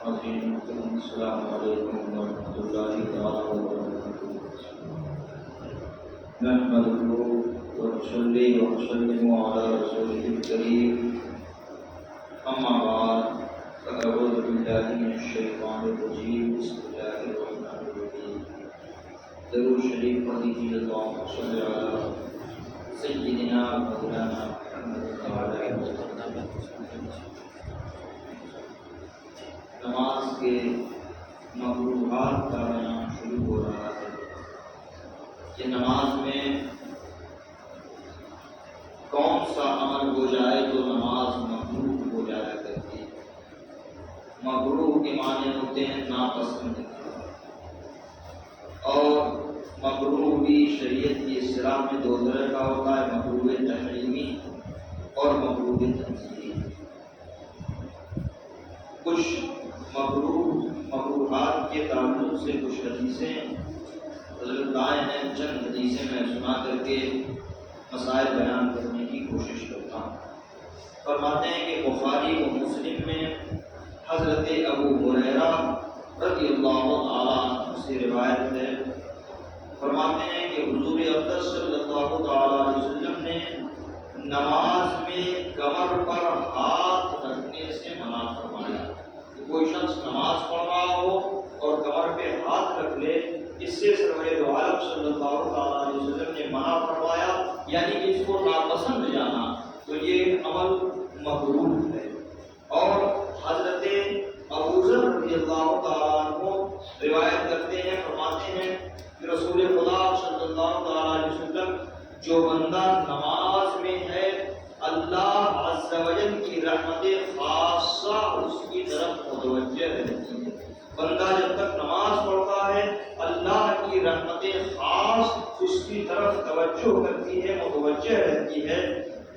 السلام علیکم ورحمۃ اللہ تعالیٰ وبرکاتہ۔ نحمده ونصلي ونسلم على رسوله الكريم، اما بعد فاعوذ باللہ من الشیطان الرجیم، بسم اللہ الرحمن الرحیم۔ درود شریف پڑھیے، اللہم صل علی سیدنا مولانا محمد وعلی آلہ وسلم۔ نماز کے مکروہات کا بیان شروع ہو رہا ہے کہ نماز میں کون سا عمل ہو جائے تو نماز مکروہ ہو جایا کرتی ہے۔ مکروہ کے معنی ہوتے ہیں ناپسندیدہ، اور مکروہ بھی شریعت کی اصطلاح میں دو طرح کا ہوتا ہے، مکروہ تحریمی اور مکروہ تنزیہی۔ کچھ مکروہات کے تعلق سے کچھ حدیثیں حضرت لائے ہیں، چند حدیثیں میں سنا کر کے مسائل بیان کرنے کی کوشش کرتا ہوں۔ فرماتے ہیں کہ بخاری و مسلم میں حضرت ابو ہریرہ رضی اللہ تعالیٰ عنہ سے روایت ہے، فرماتے ہیں کہ حضور اقدس صلی اللہ تعالیٰ علیہ وسلم نے نماز میں کمر پر ہاتھ رکھنے سے منع فرمایا۔ کوئی شخص نماز پڑھ رہا ہو اور کمر پہ ہاتھ رکھ لے، اس سے سرور دو عالم صلی اللہ تعالیٰ علیہ وسلم نے منع فرمایا، یعنی کہ اس کو ناپسند جانا، تو یہ عمل مکروہ ہے۔ اور حضرت ابو ذر رضی اللہ تعالیٰ عنہ روایت کرتے ہیں، فرماتے ہیں کہ رسول خدا صلی اللہ تعالیٰ علیہ وسلم جو بندہ نماز میں ہے، اللہ عز و جل کی رحمت خاصہ اس کی طرف متوجہ رہتی ہے۔ بندہ جب تک نماز پڑھتا ہے، اللہ کی رحمت خاص اس کی طرف توجہ کرتی ہے، متوجہ رہتی ہے،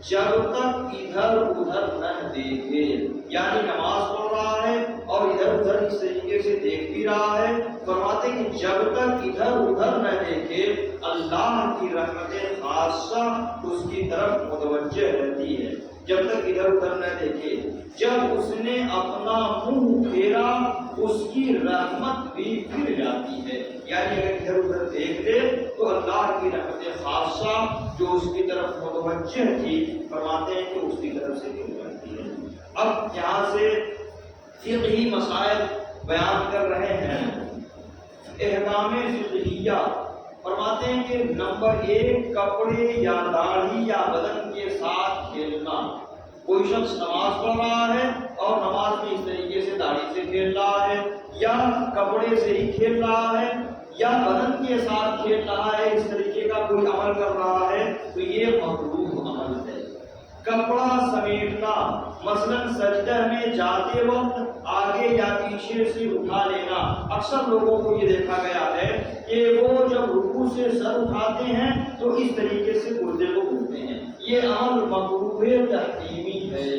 جب تک ادھر ادھر نہ دیکھے۔ یعنی نماز پڑھ رہا ہے اور ادھر ادھر اس طریقے سے دیکھ بھی رہا ہے، فرماتے ہیں کہ جب تک ادھر ادھر نہ دیکھے، اللہ کی رحمت خاصہ اس کی طرف متوجہ رہتی ہے، جب تک ادھر ادھر نہ دیکھے۔ جب اس نے اپنا منہ پھیرا، اس کی رحمت بھی پھر جاتی ہے۔ یعنی اگر ادھر ادھر دیکھ لے تو اللہ کی رحمت خاصہ جو اس کی طرف متوجہ تھی، فرماتے ہیں کہ اس کی طرف سے گر جاتی ہے۔ اب یہاں سے فقہی مسائل بیان کر رہے ہیں، احکام فقہیہ۔ فرماتے ہیں کہ نمبر 1، کپڑے یا داڑھی یا بدن کے ساتھ کھیلنا۔ کوئی شخص نماز پڑھ رہا ہے اور نماز میں اس طریقے سے داڑھی سے کھیل رہا ہے، یا کپڑے سے ہی کھیل رہا ہے، یا بدن کے ساتھ کھیل رہا ہے، اس طریقے کا کوئی عمل کر رہا ہے، تو یہ مکروہ عمل ہے۔ کپڑا سمیٹنا، مثلا سجدہ میں جاتے وقت آگے یا پیچھے سے اٹھا لینا۔ اکثر لوگوں کو یہ دیکھا گیا ہے کہ وہ جب رکوع سے سر اٹھاتے ہیں تو اس طریقے سے گردے کو اٹھتے ہیں، یہ عمل مکروہ تحریمی ہے۔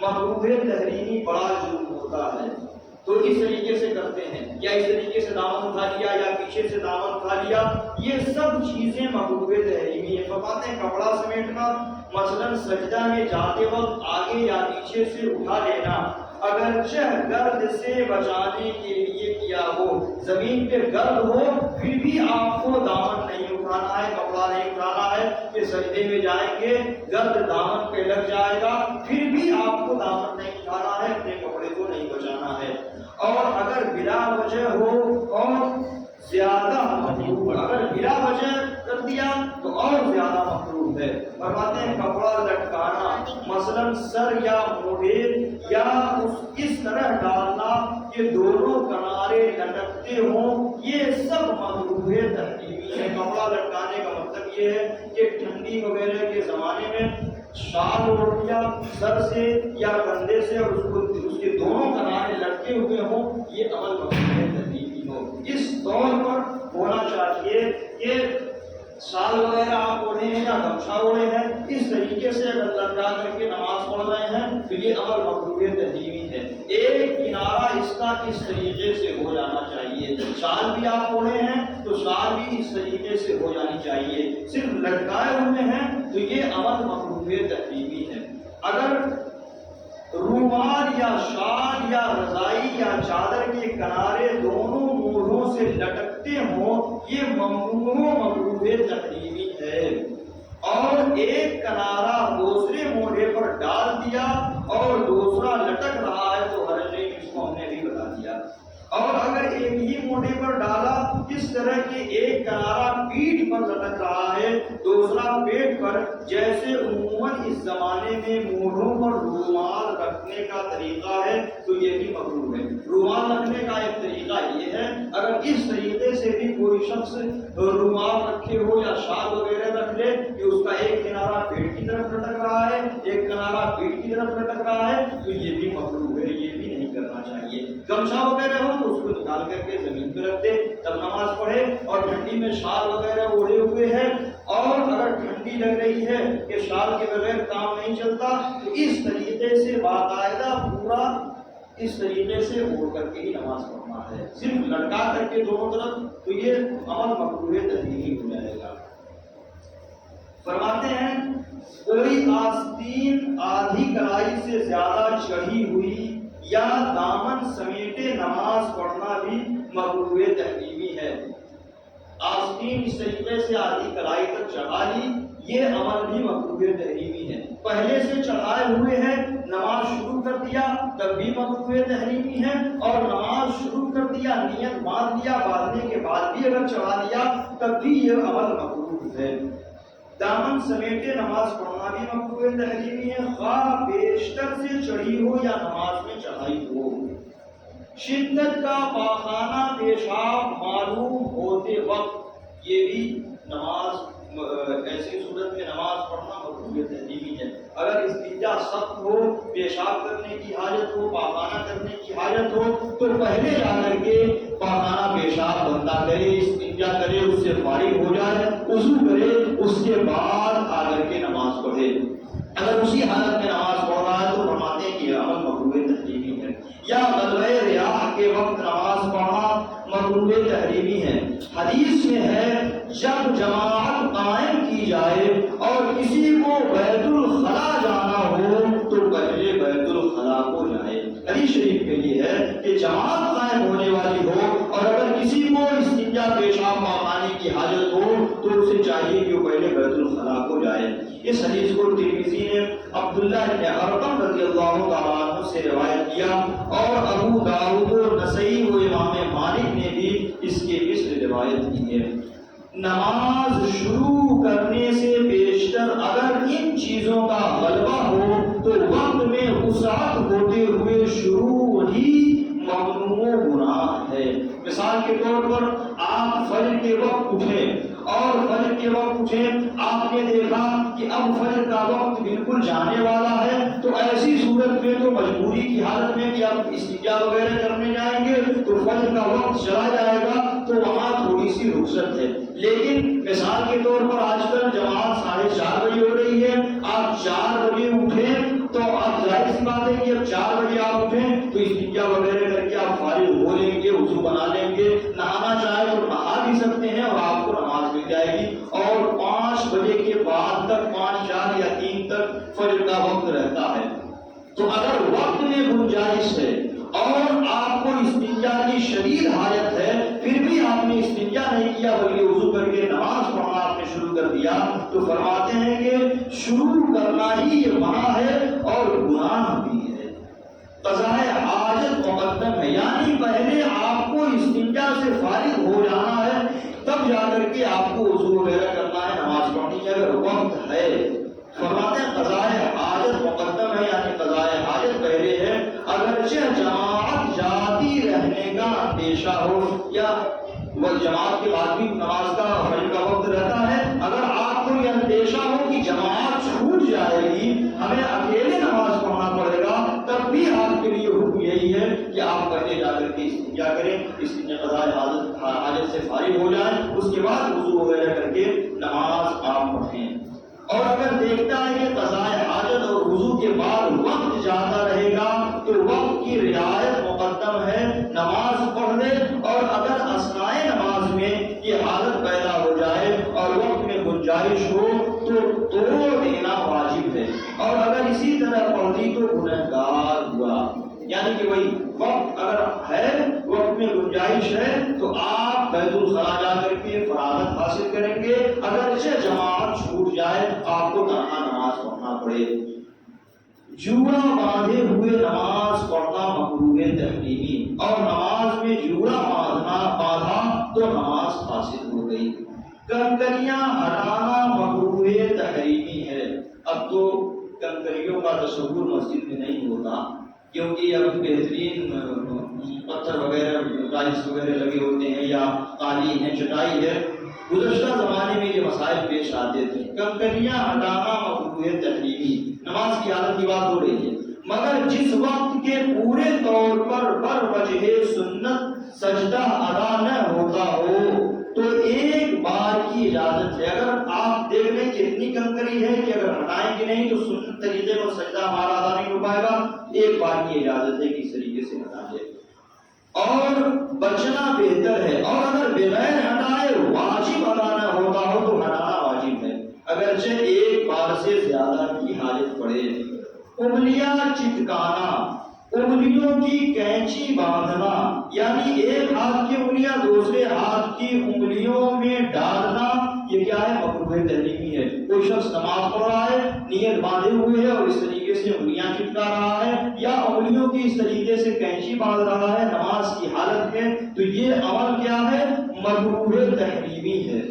مکروہ تحریمی بڑا جرم ہوتا ہے، تو اس طریقے سے کرتے ہیں، یا اس طریقے سے دامن اٹھا لیا یا پیچھے سے دامن اٹھا لیا، یہ سب چیزیں مکروہ تحریمی ہیں۔ فرماتے ہیں کپڑا سمیٹنا، مثلا سجدہ میں جاتے وقت آگے یا پیچھے سے اٹھا لینا، اگرچہ گرد سے بچانے کے لیے کیا ہو، زمین پہ گرد ہو پھر بھی آپ کو دامن نہیں اٹھانا ہے، کپڑا نہیں اٹھانا ہے کہ سجدے میں جائیں گے گرد دامن پہ لگ جائے گا، پھر بھی آپ کو دامن نہیں اٹھانا ہے، اپنے کپڑے کو نہیں بچانا ہے۔ اور اگر بلا وجہ ہو اور زیادہ مکروہ، اگر بلا وجہ کر دیا تو اور زیادہ مکروہ ہے۔ فرماتے ہیں کپڑا لٹکانا، مثلا سر یا موڈے یا اس طرح ڈالنا کہ دونوں کنارے لٹکتے ہوں، یہ سب مکروہ تحریمی ہے۔ کپڑا لٹکانے کا مطلب یہ ہے کہ ٹھنڈی وغیرہ کے زمانے میں شال اوڑھ لیا سر سے یا کندھے سے اور اس کے دونوں کنارے لٹکے ہوئے ہوں، یہ عمل مکروہ تحریمی ہو۔ اس طور پر ہونا چاہیے کہ شال وغیرہ آپ اوڑھے ہیں یا گمچھا اوڑھے ہیں، اس طریقے سے اگر لٹکا کر کے نماز پڑھ رہے ہیں تو یہ عمل مکروہ تحریمی ہے۔ ایک کنارہ اس کا اس طریقے سے ہو جانا چاہیے۔ شال بھی آپ اوڑھے ہیں تو شال بھی اس طریقے سے ہو جانی چاہیے، صرف لٹکائے ہوئے ہیں تو یہ عمل مکروہ تحریمی ہے۔ اگر رومال یا شال یا رضائی یا چادر کے کنارے دونوں موڑوں سے لٹکتے ہوں، یہ ممنوع و مکروہ تحریمی ہے۔ اور ایک کنارہ دوسرے موڑے پر ڈال دیا اور دوسرا لٹک رہا ہے تو حرج نہیں، اس کو ہم نے بھی بتا دیا۔ اور اگر ایک ہی موڑے پر ڈالا، اس طرح کہ ایک کنارہ پیٹھ پر لٹک رہا ہے دوسرا پیٹ پر، جیسے عموماً اس زمانے میں موڑوں پر رومال رکھنے کا طریقہ ہے تو یہ بھی مکروہ ہے۔ رومال رکھنے کا ایک طریقہ یہ ہے، اگر اس طریقے سے بھی کوئی شخص رومال رکھے ہو یا شال وغیرہ رکھ لے کہ اس کا ایک کنارہ پیٹ کی طرف لٹک رہا ہے ایک کنارہ پیٹ کی طرف لٹک رہا ہے تو یہ بھی مکروہ ہے، یہ بھی نہیں کرنا چاہیے۔ گمچھا وغیرہ ہو تو اس کو نکال کر کے زمین پہ رکھ دے تب نماز پڑھے، اور ٹھنڈی میں شال وغیرہ اوڑھے ہوئے ہے اور اگر ٹھنڈی لگ رہی ہے کہ شال کے بغیر کام نہیں چلتا تو اس طریقے سے باقاعدہ پورا اس طریقے سے اوڑھ کر کے ہی نماز پڑھنا ہے، صرف لٹکا کر کے دونوں طرف تو یہ عمل مکروہ تحریمی ہو جائے گا۔ فرماتے ہیں کوئی آستین آدھی کلائی سے زیادہ چڑھی ہوئی یا دامن سمیٹے نماز پڑھنا بھی مکروہ تحریمی ہے۔ آستین اس طریقے سے آدھی کلائی تک چڑھا لی، یہ عمل بھی مکروہ تحریمی ہے۔ پہلے سے چڑھائے ہوئے ہیں، نماز شروع کر دیا تب بھی مکروہ تحریمی ہے، اور نماز شروع کر دیا نیت باندھ دیا باندھنے کے بعد بھی اگر چڑھا دیا تب بھی یہ عمل مکروہ ہے۔ دامن سمیٹے نماز پڑھنا بھی مکروہ تحریمی ہے، خواہ بیشتر سے چڑھی ہو یا نماز میں چڑھائی ہو۔ شدت کا پاخانہ پیشاب معلوم ہوتے وقت یہ بھی نماز ایسی صورت میں نماز پڑھنا مکروہ تحریمی ہے۔ اگر استنجا سخت ہو، پیشاب کرنے کی حاجت ہو، پاخانہ کرنے کی حاجت ہو تو پہلے جا کر کے پاخانہ پیشاب بندہ کرے، استنجا کرے، اس سے فارغ ہو جائے، وضو کرے، اس کے بعد آ کر کے نماز پڑھے۔ اگر اسی حالت میں نماز پڑھ رہا ہے تو فرماتے ہیں کہ یہ عمل مکروہ تحریمی ہے۔ یا غلبہ ریاح کے وقت نماز پڑھنا مکروہ تحریمی ہے۔ حدیث میں ہے جب جماعت قائم کی جائے اور کسی کو بیت الخلا جانا ہو تو پہلے بیت الخلا کو جائے۔ حدیث شریف میں یہ ہے کہ جماعت قائم ہونے والی ہو اور اگر کسی کو استنجا پیشاب پاخانے کی حاجت ہو تو اسے چاہیے کہ وہ پہلے بیت الخلا کو جائے۔ اس حدیث کو ترمذی نے عبداللہ بن ارقم رضی اللہ تعالیٰ عنہ سے روایت کیا، اور ابو داؤد و نسائی و امام مالک نے بھی اس کے مثل روایت کی ہے۔ نماز شروع کرنے سے بیشتر اگر ان چیزوں کا غلبہ ہو تو وقت میں وسعت ہوتے ہوئے شروع ہی ممنوع گناہ ہے۔ مثال کے طور پر آپ فجر کے وقت اٹھیں اور فجر کے وقت اٹھیں، آپ نے دیکھا کہ اب فجر کا وقت بالکل جانے والا ہے تو ایسی صورت میں تو مجبوری کی حالت میں کہ آپ استنجا وغیرہ کرنے جائیں گے تو فجر کا وقت چلا جائے گا تو وہاں تھوڑی سی رخصت ہے۔ لیکن مثال کے طور پر آج کل جماعت 4:30 بجے ہو رہی ہے، آپ 4 بجے اٹھیں تو آپ ظاہر سی بات ہے کہ اب 4 بجے آپ اٹھیں تو استنجا وغیرہ کر کے آپ فارغ ہو لیں گے، وضو بنا لیں گے، نہانا چاہے تو نہا بھی سکتے ہیں اور آپ کو نماز مل جائے گی۔ اور 5 بجے کے بعد تک 5، 4 یا 3 تک فجر کا وقت رہتا ہے۔ تو اگر وقت میں گنجائش ہے اور آپ کو استنجا کی شدید حاجت ہے پھر بھی آپ نے استنجا نہیں کیا بلکہ وضو کر کے نماز پڑھنا آپ نے شروع کر دیا تو فرماتے ہیں کہ شروع کرنا ہی یہ منع ہے اور گناہ بھی ہے۔ قضائے حاجت مقدم ہے، یعنی پہلے آپ کو استنجا سے فارغ ہو جانا ہے تب جا کر کے آپ کو وضو وغیرہ کرنا ہے، نماز پڑھنی ہے اگر وقت ہے۔ فرماتے ہیں قضائے حاجت مقدم ہے، یعنی قضائے حاجت پہلے ہے، اگرچہ جماعت جاتی رہنے کا اندیشہ ہو یا جماعت کے بعد بھی نماز کا فجر کا وقت رہتا ہے، اگر آپ کو یہ اندیشہ ہو کہ جماعت چھوٹ جائے گی، ہمیں اکیلے نماز پڑھنا پڑے گا، تب بھی آپ کے لیے حکم یہی ہے کہ آپ پہلے جا کر کے استنجا کریں، استنجا قضائے حاجت سے فارغ ہو جائیں، اس کے بعد وضو وغیرہ کر کے نماز آپ پڑھیں۔ اور اگر دیکھتا ہے کہ قضائے حاجت اور وضو کے بعد وقت زیادہ رہے گا تو وقت کی رعایت مقدم ہے، نماز پڑھ لے، اور اگر اثناء نماز میں یہ حالت پیدا ہو جائے اور وقت میں گنجائش ہو تو توڑ دینا واجب ہے، اور اگر اسی طرح پڑھ لی تو گنہگار ہوا۔ یعنی کہ وہی وقت اگر ہے، وقت میں گنجائش ہے تو آپ بیت الخلا جا کر کے فراغت حاصل کریں گے، اگرچہ جماعت چھوٹ جائے آپ کو تنہا نماز پڑھنا پڑے۔ جوڑا باندھے ہوئے نماز پڑھنا مکروہ تحریمی، اور نماز میں جوڑا باندھا تو نماز فاسد ہو گئی۔ کنکریاں ہٹانا مکروہ تحریمی ہے۔ اب تو کنکریوں کا تصور مسجد میں نہیں ہوتا، کیونکہ اب بہترین پتھر وغیرہ ٹائلس وغیرہ لگے ہوتے ہیں، یا قالین ہے، چٹائی ہے۔ گزشتہ زمانے میں یہ مسائل پیش آتے تھے۔ کنکریاں ہٹانا مکروہ تحریمی، نماز کی حالت کی بات ہو رہی ہے، مگر جس وقت کے پورے طور پر بر وجہ سنت سجدہ ادا نہ ہوتا ہو تو ایک بار کی اجازت ہے۔ اگر آپ دیکھ لیں کہ اتنی کنکری ہے کہ اگر ہٹائیں گے نہیں تو سنت طریقے پر سجدہ ہمارا ادا نہیں ہو پائے گا، ایک بار کی اجازت ہے کہ اس طریقے سے ہٹا دے اور بچنا بہتر ہے۔ اور اگر بغیر ہٹائے واجب ادا نہ ہوتا ہو تو ہٹانا واجب ہے، اگرچہ ایک بار سے زیادہ کی حاجت پڑے۔ انگلیاں چٹکانا، انگلیوں کی کینچی باندھنا، یعنی ایک ہاتھ کی انگلیاں دوسرے ہاتھ کی انگلیوں میں ڈالنا، یہ کیا ہے؟ مکروہ تحریمی ہے۔ کوئی شخص نماز پڑھ رہا ہے، نیت باندھے ہوئے ہے اور اس طریقے سے انگلیاں چٹکا رہا ہے یا انگلیوں کی اس طریقے سے کینچی باندھ رہا ہے نماز کی حالت میں، تو یہ عمل کیا ہے؟ مکروہ تحریمی ہے۔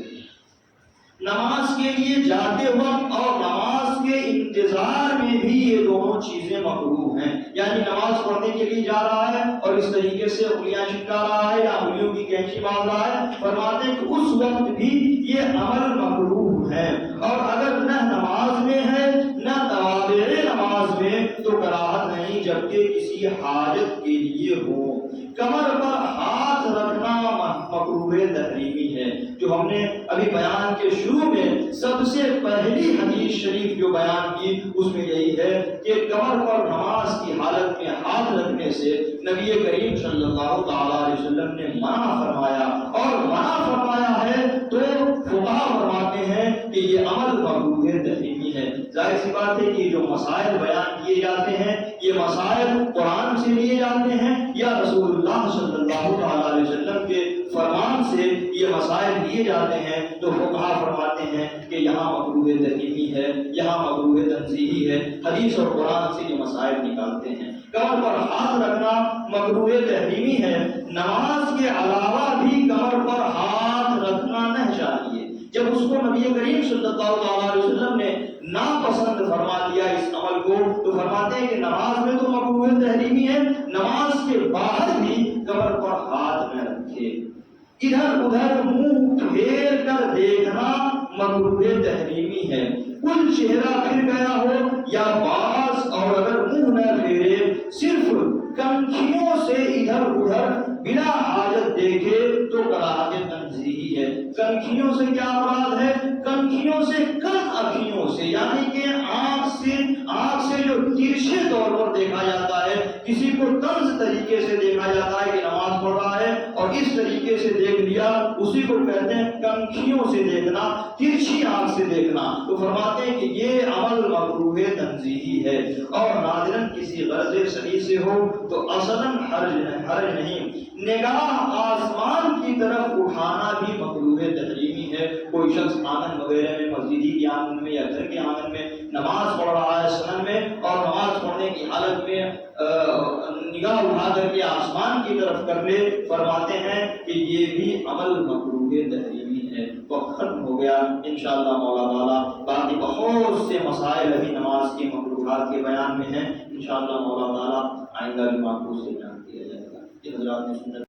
نماز کے لیے جاتے وقت اور نماز کے انتظار میں بھی یہ دونوں چیزیں مکروہ ہیں، یعنی نماز پڑھنے کے لیے جا رہا ہے اور اس طریقے سے انگلیاں چٹکا رہا ہے یا انگلیوں کی کینچی باندھ رہا ہے، فرماتے ہیں کہ اس وقت بھی یہ عمل مکروہ ہے۔ اور اگر نہ نماز میں ہے نہ توابع نماز میں تو کراہت نہیں، جبکہ کسی حاجت کے لیے ہو۔ کمر پر ہاتھ رکھنا مکروہ تحریمی ہے، جو ہم نے ابھی بیان کے شروع میں سب سے پہلی حدیث شریف جو بیان کی اس میں یہی ہے کہ کمر پر نماز کی حالت میں ہاتھ رکھنے سے نبی کریم صلی اللہ تعالی علیہ وسلم نے منع فرمایا، اور منع فرمایا ہے تو فقہا فرماتے ہیں کہ یہ عمل مکروہ تحریمی ہے۔ ظاہر سی بات ہے کہ جو مسائل بیان کیے جاتے ہیں یہ مسائل قرآن سے لیے جاتے ہیں یا رسول اللہ صلی اللہ تعالی علیہ وسلم کے فرمان سے یہ مسائل لیے جاتے ہیں، تو فقہا فرماتے ہیں کہ یہاں مکروہ تحریمی ہے، یہاں مکروہ تنزیہی ہے، حدیث اور قرآن سے یہ مسائل نکالتے ہیں۔ کمر پر ہاتھ رکھنا مکروہ تحریمی ہے، نماز کے علاوہ بھی کمر پر ہاتھ رکھنا نہ چاہیے۔ جب اس کو نبی کریم صلی اللہ علیہ وسلم نے ناپسند فرما دیا اس عمل کو، تو فرماتے ہیں کہ نماز میں تو مکروہ تحریمی ہے، نماز کے باہر بھی کمر پر ہاتھ نہ رکھے۔ ادھر ادھر منہ پھیر کر دیکھنا مکروہ تحریمی ہے، کل چہرہ پھر گیا ہو یا باز، اور اگر منہ نہ پھیرے صرف کنکھیوں سے ادھر ادھر بلا حاجت دیکھے تو کراہت تنزیہی ہے۔ کنکھیوں سے کیا مراد ہے؟ کنکھیوں سے کن اکھیوں سے، یعنی کہ آنکھ سے جو ترچھے طور پر دیکھا جاتا ہے، کسی کو طنز طریقے سے دیکھا جاتا ہے کہ نماز پڑھ رہا ہے اور اس طریقے سے دیکھ لیا، اسی کو کہتے ہیں کنکھیوں سے دیکھنا، ترچھی آنکھ سے دیکھنا۔ تو فرماتے ہیں کہ یہ عمل مکروہ تنزیہی ہے، اور نادراً کسی غرض صحیح سے ہو تو اصلاً حرج نہیں۔ نگاہ آسمان کی طرف اٹھانا بھی مکروہ تحریمی ہے۔ کوئی شخص آنگن وغیرہ میں، مسجد کے آنگن میں یا گھر کے آنگن میں نماز پڑھ رہا ہے سنن میں، اور نماز پڑھنے کی حالت میں نگاہ اٹھا کر کے آسمان کی طرف کر لے، فرماتے ہیں کہ یہ بھی عمل مکروہ تحریمی ہے۔ وقت ختم ہو گیا، انشاءاللہ مولا تعالیٰ باقی بہت سے مسائل ابھی نماز کے مکروہات کے بیان میں ہیں، انشاءاللہ مولا تعالیٰ آئندہ بھی معقول سے بیان کیا جائے گا۔ یہ حضرات نے سنت